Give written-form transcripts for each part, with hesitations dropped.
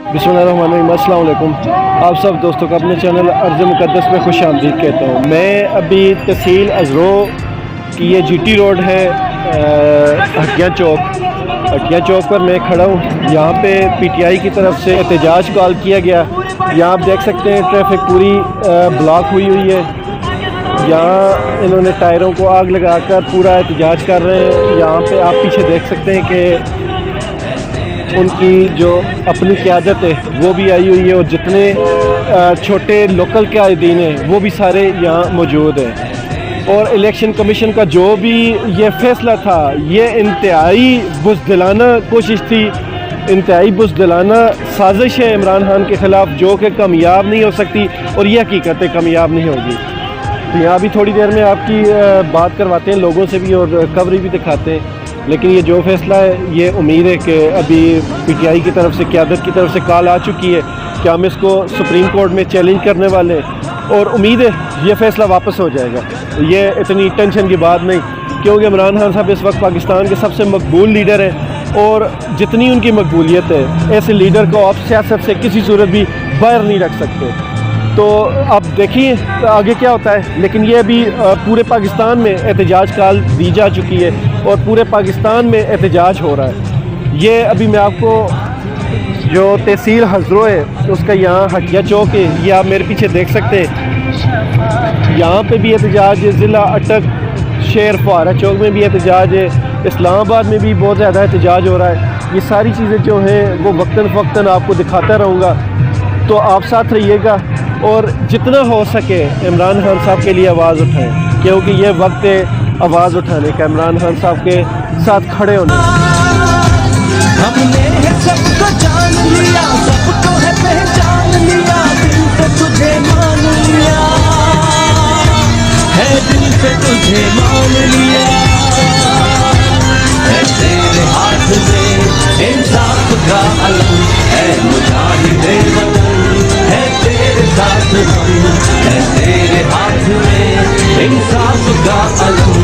बिस्मिल्लाहिर्रहमानिर्रहीम, अस्सलाम वालेकुम। आप सब दोस्तों को अपने चैनल अर्ज़ मुक़द्दस में खुश आमदीद कहता हूँ। मैं अभी तहसील अजरो की ये जीटी रोड है, हटिया चौक पर मैं खड़ा हूँ। यहाँ पे पीटीआई की तरफ से एहतजाज कॉल किया गया। यहाँ आप देख सकते हैं ट्रैफिक पूरी ब्लॉक हुई है। यहाँ इन्होंने टायरों को आग लगाकर पूरा एहतजाज कर रहे हैं। यहाँ पे आप पीछे देख सकते हैं कि उनकी जो अपनी क़यादत है वो भी आई हुई है और जितने छोटे लोकल क़ायदीन हैं वो भी सारे यहाँ मौजूद हैं। और इलेक्शन कमीशन का जो भी ये फ़ैसला था, ये इंतहाई बुज़दिलाना कोशिश थी, इंतहाई बुज़दिलाना साजिश है इमरान खान के ख़िलाफ़, जो कि कामयाब नहीं हो सकती और ये हकीकत है कामयाब नहीं होगी। तो यहाँ भी थोड़ी देर में आपकी बात करवाते हैं लोगों से भी और कवरेज भी दिखाते हैं। लेकिन ये जो फ़ैसला है, ये उम्मीद है कि अभी पीटीआई की तरफ से, क़यादत की तरफ से कॉल आ चुकी है कि हम इसको सुप्रीम कोर्ट में चैलेंज करने वाले हैं और उम्मीद है ये फ़ैसला वापस हो जाएगा। तो ये इतनी टेंशन की बात नहीं, क्योंकि इमरान खान साहब इस वक्त पाकिस्तान के सबसे मकबूल लीडर हैं और जितनी उनकी मकबूलियत है, ऐसे लीडर को आप सियासत से किसी सूरत भी बाहर नहीं रख सकते। तो अब देखिए आगे क्या होता है। लेकिन ये अभी पूरे पाकिस्तान में एहतजाज कॉल दी जा चुकी है और पूरे पाकिस्तान में एहतजाज हो रहा है। ये अभी मैं आपको जो तहसील हजरो है उसका यहाँ हटिया चौक है, ये आप मेरे पीछे देख सकते हैं। यहाँ पे भी एहतजाज है, ज़िला अटक शेर फुहारा चौक में भी एहतजाज है, इस्लामाबाद में भी बहुत ज़्यादा एहतजाज हो रहा है। ये सारी चीज़ें जो हैं वो वक्तन फ़क्तन आपको दिखाता रहूँगा, तो आप साथ रहिएगा और जितना हो सके इमरान खान साहब के लिए आवाज़ उठाएं, क्योंकि ये वक्त है आवाज़ उठाने का, इमरान खान साहब के साथ खड़े होने। हमने है सबको जान लिया, सबको है पहचान लिया, दिल से तुझे मान लिया है, दिल से तुझे मान लिया है। तेरे हाथ में इंसाफ का अलम है, मुजाहिदे वतन है तेरे साथ हम, है तेरे हाथ में इंसाफ का अलम।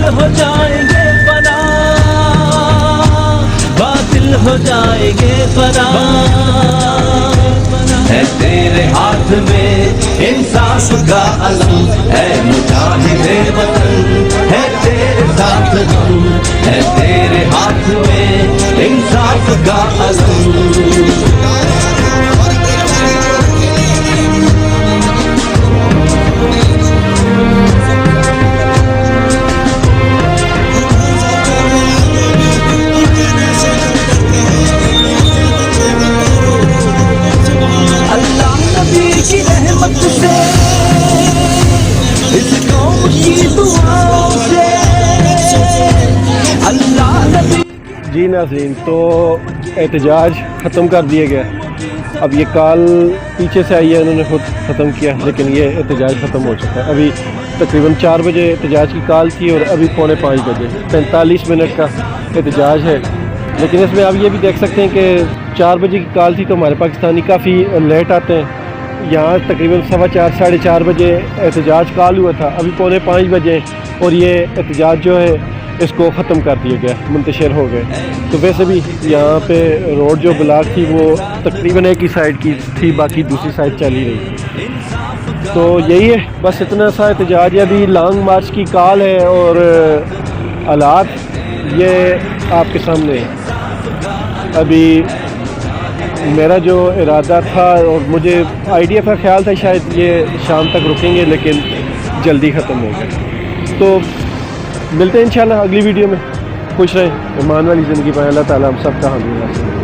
हो जाएंगे फना, बातिल हो जाएंगे फना, है तेरे हाथ में इंसाफ का अलम है, मुजाहिदे वतन है तेरे साथ हम, है तेरे हाथ में इंसाफ का अलम। जी नाज़रीन, तो एहतजाज ख़त्म कर दिया गया। अब ये कॉल पीछे से आई है, इन्होंने खुद ख़त्म किया, लेकिन ये एहतजाज ख़त्म हो चुका है। अभी तकरीबन 4 बजे एहतजाज की कॉल थी और अभी 4:45 बजे 45 मिनट का एहतजाज है। लेकिन इसमें आप ये भी देख सकते हैं कि 4 बजे की कॉल थी तो हमारे पाकिस्तानी काफ़ी लेट आते हैं। यहाँ तकरीबन 4:15 साढ़े 4 बजे एहतजाज कॉल हुआ था, अभी 4:45 बजे और ये एहतजाज जो है इसको ख़त्म कर दिया गया, मुंतशिर हो गए। तो वैसे भी यहाँ पे रोड जो ब्लॉक थी वो तकरीबन एक ही साइड की थी, बाकी दूसरी साइड चली रही। तो यही है, बस इतना सा एहतजाज है। अभी लॉन्ग मार्च की कॉल है और हालात ये आपके सामने है। अभी मेरा जो इरादा था और मुझे आइडिया था, ख्याल था शायद ये शाम तक रुकेंगे, लेकिन जल्दी ख़त्म हो गए। तो मिलते हैं इंशाल्लाह अगली वीडियो में। खुश रहें, ईमान वाली ज़िंदगी पाएं। अल्लाह ताला हम सब का हामी।